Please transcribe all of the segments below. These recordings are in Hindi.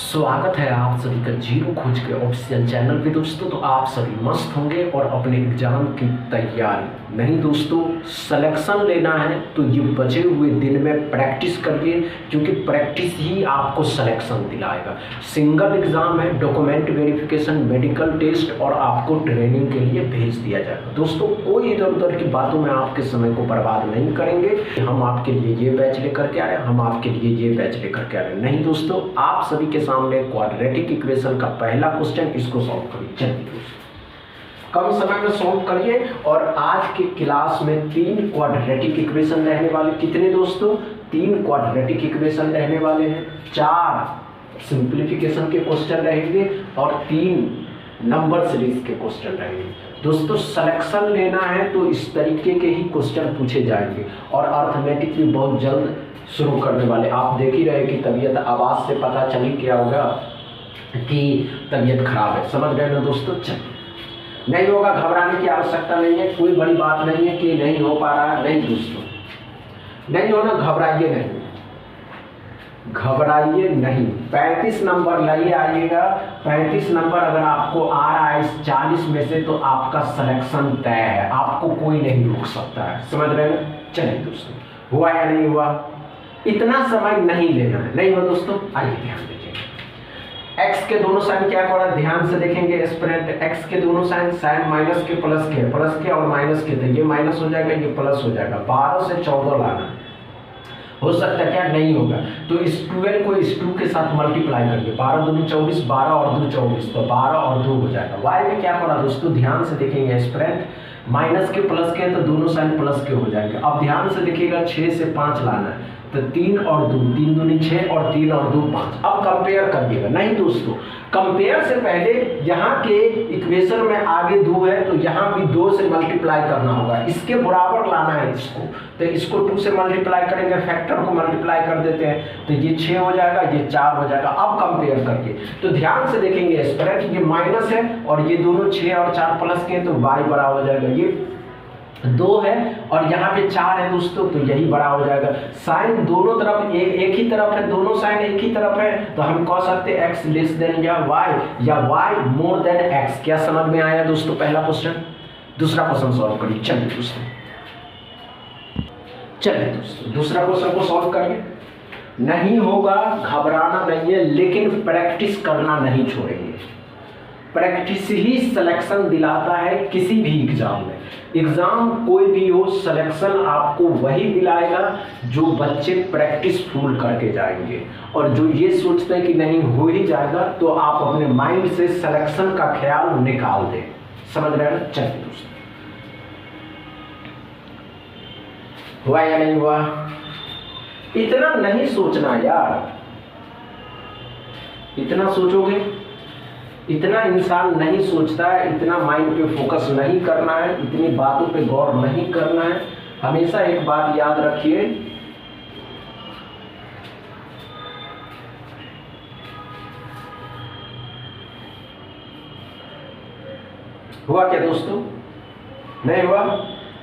स्वागत है आप सभी का जीरो खोज के ऑफिशियल चैनल पे दोस्तों। तो आप सभी मस्त होंगे और अपने एग्जाम की तैयारी नहीं दोस्तों, सिलेक्शन लेना है तो ये बचे हुए दिन में प्रैक्टिस करिए, क्योंकि प्रैक्टिस ही आपको सिलेक्शन दिलाएगा। सिंगल एग्जाम है, डॉक्यूमेंट वेरिफिकेशन, मेडिकल टेस्ट और आपको ट्रेनिंग के लिए भेज दिया जाएगा। दोस्तों कोई इधर उधर की बातों में आपके समय को बर्बाद नहीं करेंगे। हम आपके लिए ये बैच लेकर के आए, हम आपके लिए ये बैच लेकर के आ रहे हैं नहीं दोस्तों। आप सभी के सामने क्वाड्रेटिक इक्वेशन का पहला क्वेश्चन, इसको सॉल्व करिए। चलिए दोस्तों कम समय में सॉल्व करिए। और आज के क्लास में 3 क्वाड्रेटिक इक्वेशन रहने वाले। कितने दोस्तों? 3 क्वाड्रेटिक इक्वेशन रहने वाले हैं, 4 सिंप्लीफिकेशन के क्वेश्चन रहेंगे और 3 नंबर सीरीज के क्वेश्चन रहेंगे। दोस्तों सिलेक्शन लेना है तो इस तरीके के ही क्वेश्चन पूछे जाएंगे और अर्थमेटिक भी बहुत जल्द शुरू करने वाले। आप देख ही रहे कि तबीयत आवाज़ से पता चल ही क्या होगा कि तबीयत खराब है, समझ गए ना दोस्तों। चलिए नहीं होगा, घबराने की आवश्यकता नहीं है, कोई बड़ी बात नहीं है कि नहीं हो पा रहा है, नहीं दोस्तों नहीं होना, घबराइए नहीं, घबराइए नहीं। 35 नंबर लाइए आइएगा। 35 नंबर अगर आपको आ रहा है इस 40 में से तो आपका सिलेक्शन तय है, आपको कोई नहीं रोक सकता है, समझ रहे हैं। चलिए दोस्तों हुआ या नहीं हुआ, इतना समय नहीं लेना है, नहीं हुआ दोस्तों। आइए ध्यान दीजिए, x के दोनों साइन क्या हो रहा है, ध्यान से देखेंगे एस्पिरेंट। x के दोनों साइन साइन माइनस के प्लस के और माइनस के, तो ये माइनस हो जाएगा, ये प्लस हो जाएगा। 12 से 14 लाना है, हो सकता है क्या नहीं होगा, तो इस 12 को इस 2 के साथ मल्टीप्लाई करिए। 12 दूनी 24, 12 और 2 24, तो 12 और 2 हो जाएगा। y में क्या पड़ा दोस्तों, ध्यान से देखेंगे एस्पिरेंट, माइनस के प्लस के तो दोनों साइन प्लस के हो जाएंगे। अब ध्यान से देखिएगा 6 से 5 लाना है, तो 3 और 2, 3 दूनी 6 और 3 और 2 5। अब कंपेयर करिएगा, नहीं दोस्तों कंपेयर से पहले यहाँ के इक्वेशन में आगे 2 है तो यहाँ भी 2 से मल्टीप्लाई करना होगा, इसके बराबर लाना है इसको, तो इसको 2 से मल्टीप्लाई करेंगे, फैक्टर को मल्टीप्लाई कर देते हैं तो ये 6 हो जाएगा, ये 4 हो जाएगा। अब कंपेयर करके तो ध्यान से देखेंगे एस्पिरेंट, ये माइनस है और ये दोनों 6 और 4 प्लस के हैं तो y बड़ा हो जाएगा, ये 2 है और यहाँ पे 4 है दोस्तों, तो यही बड़ा हो जाएगा। साइन दोनों तरफ एक ही तरफ है, दोनों साइन एक ही तरफ है, तो हम कह सकते हैं x लेस देन या y मोर देन x। क्या समझ में आया दोस्तों पहला क्वेश्चन? दूसरा क्वेश्चन सॉल्व करिए। चलिए दोस्तों दूसरा क्वेश्चन को सॉल्व करिए। नहीं होगा, घबराना नहीं है, लेकिन प्रैक्टिस करना नहीं छोड़ेंगे। प्रैक्टिस ही सिलेक्शन दिलाता है किसी भी एग्जाम में। एग्जाम कोई भी हो, सिलेक्शन आपको वही दिलाएगा जो बच्चे प्रैक्टिस फुल करके जाएंगे। और जो ये सोचते हैं कि नहीं हो ही जाएगा, तो आप अपने माइंड से सिलेक्शन का ख्याल निकाल दें, समझ रहे हैं। चलिए दोस्तों हुआ या नहीं हुआ, इतना नहीं सोचना यार, इतना सोचोगे, इतना इंसान नहीं सोचता है, इतना माइंड पे फोकस नहीं करना है, इतनी बातों पे गौर नहीं करना है। हमेशा एक बात याद रखिए, हुआ क्या दोस्तों, नहीं हुआ।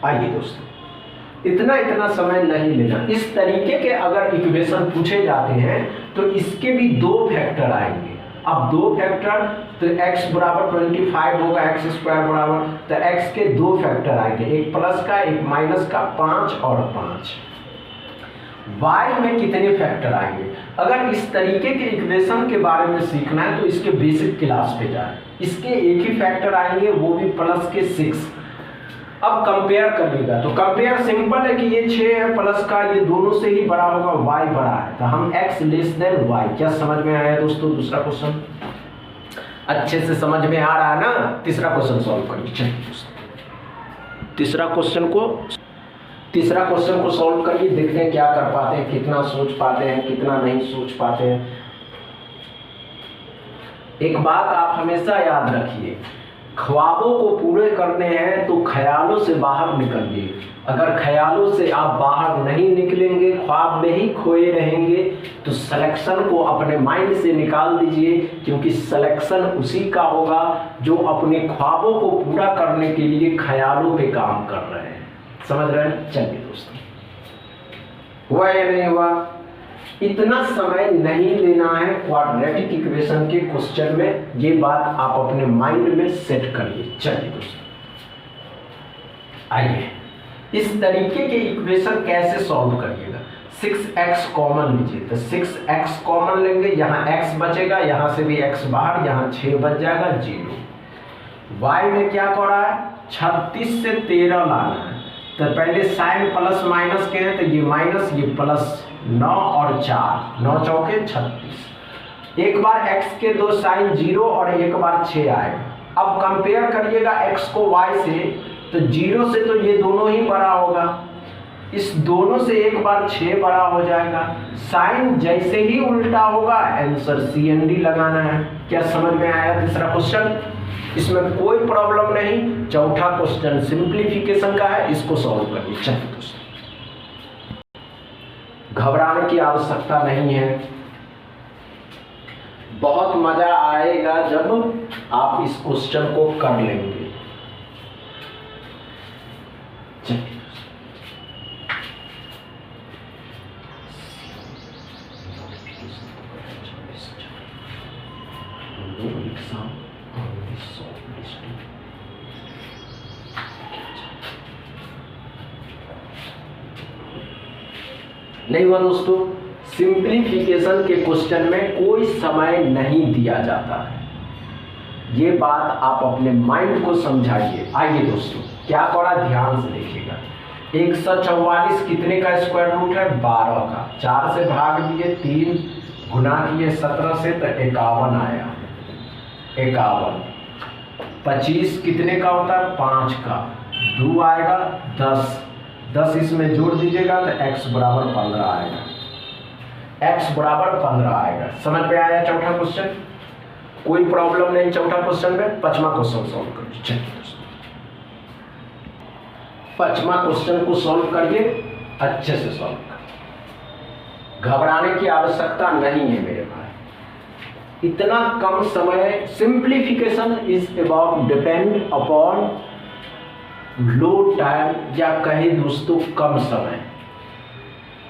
आइए दोस्तों इतना समय नहीं लेना। इस तरीके के अगर इक्वेशन पूछे जाते हैं तो इसके भी 2 फैक्टर आएंगे। अब 2 फैक्टर तो x बराबर 25 होगा, x स्क्वायर बराबर, तो x के 2 फैक्टर आएंगे, एक प्लस का एक माइनस का, 5 और 5। y में कितने फैक्टर आएंगे? अगर इस तरीके के इक्वेशन के बारे में सीखना है तो इसके बेसिक क्लास पे जाए, इसके एक ही फैक्टर आएंगे, वो भी प्लस के 6। अब कंपेयर करिएगा तो कंपेयर सिंपल है कि ये 6 है प्लस का, ये दोनों से ही बड़ा होगा, y बड़ा है, तो हम x लेस देन y। क्या समझ में आया दोस्तों? दूसरा क्वेश्चन अच्छे से समझ में आ रहा है ना। तीसरा क्वेश्चन सॉल्व करिए। चलिए दोस्तों तीसरा क्वेश्चन को सॉल्व करिए, देखते हैं क्या कर पाते हैं, कितना सोच पाते हैं, कितना नहीं सोच पाते हैं। एक बात आप हमेशा याद रखिए, ख्वाबों को पूरे करने हैं तो ख्यालों से बाहर निकलिए। अगर ख्यालों से आप बाहर नहीं निकलेंगे, ख्वाब में ही खोए रहेंगे, तो सिलेक्शन को अपने माइंड से निकाल दीजिए, क्योंकि सिलेक्शन उसी का होगा जो अपने ख्वाबों को पूरा करने के लिए ख्यालों पे काम कर रहे हैं, समझ रहे हैं। चलिए दोस्तों हुआ या नहीं हुआ, इतना समय नहीं लेना है क्वाड्रेटिक इक्वेशन के क्वेश्चन में, ये बात आप अपने माइंड में सेट करिए। चलिए दोस्तों आइए, इस तरीके के इक्वेशन कैसे सॉल्व करिएगा। 6x कॉमन लीजिए, तो 6x कॉमन लेंगे, यहाँ x बचेगा, यहाँ से भी x बाहर, यहाँ 6 बच जाएगा 0। y में क्या कर रहा है, 36 से 13 लाना है, तो पहले साइन प्लस माइनस के हैं, तो ये माइनस ये प्लस, 9 और 4, 9 चौके 36। एक बार x के दो साइन 0 और एक बार 6 आएगा। अब कंपेयर करिएगा x को y से, तो 0 से तो ये दोनों ही बड़ा होगा, इस दोनों से एक बार 6 बड़ा हो जाएगा। साइन जैसे ही उल्टा होगा आंसर CND लगाना है। क्या समझ में आया तीसरा क्वेश्चन? इसमें कोई प्रॉब्लम नहीं। चौथा क्वेश्चन सिंप्लीफिकेशन का है, इसको सॉल्व करिए। चलिए दोस्तों, घबराने की आवश्यकता नहीं है, बहुत मजा आएगा जब आप इस क्वेश्चन को कर लेंगे। चलिए नहीं हुआ दोस्तों, सिंप्लीफिकेशन के क्वेश्चन में कोई समय नहीं दिया जाता है, ये बात आप अपने माइंड को समझाइए। आइए दोस्तों, क्या पड़ा ध्यान से देखिएगा। 144 कितने का स्क्वायर रूट है, 12 का। 4 से भाग दिए, 3 गुना किए 17 से, तो 51 आया, 51। 25 कितने का होता है, 5 का। 2 आएगा 10, 10 इसमें जोड़ दीजिएगा तो x बराबर 15 आएगा, x बराबर 15 आएगा। समझ में आया चौथा क्वेश्चन? कोई प्रॉब्लम नहीं चौथा क्वेश्चन में। पांचवा क्वेश्चन सॉल्व करिए। चलिए पांचवा क्वेश्चन को सॉल्व करिए, अच्छे से सॉल्व करिए, घबराने की आवश्यकता नहीं है मेरे भाई। इतना कम समय, simplification is about depend upon low time, या कहे दोस्तों कम समय।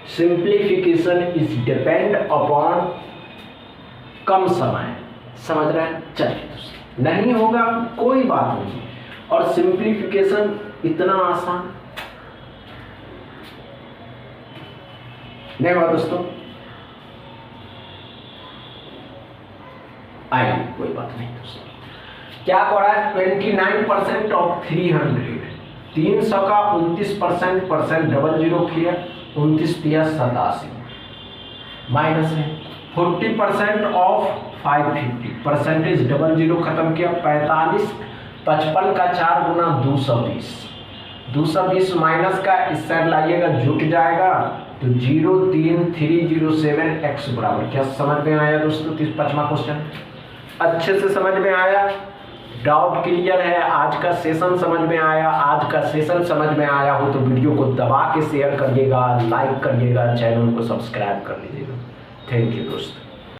सिंप्लीफिकेशन इज डिपेंड अपॉन कम समय, समझ रहे हैं? चलिए दोस्तों, नहीं होगा कोई बात नहीं, और सिंप्लीफिकेशन इतना आसान नहीं हुआ दोस्तों। आइए कोई बात नहीं दोस्तों, क्या कर रहा है, 29% ऑफ 300, 300 का 29% डबल जीरो किया, 29 दिया 87 माइनस है। 40% ऑफ 550, परसेंटेज डबल जीरो खत्म किया, 45, 55 का 4 गुना 220, 220 माइनस का इस साइड लाइएगा जुट जाएगा, तो 03307 x बराबर। क्या समझ में आया दोस्तों? 5वां क्वेश्चन अच्छे से समझ में आया? डाउट क्लियर है? आज का सेशन समझ में आया? आज का सेशन समझ में आया हो तो वीडियो को दबा के शेयर करिएगा, लाइक करिएगा, चैनल को सब्सक्राइब कर लीजिएगा। थैंक यू दोस्तों।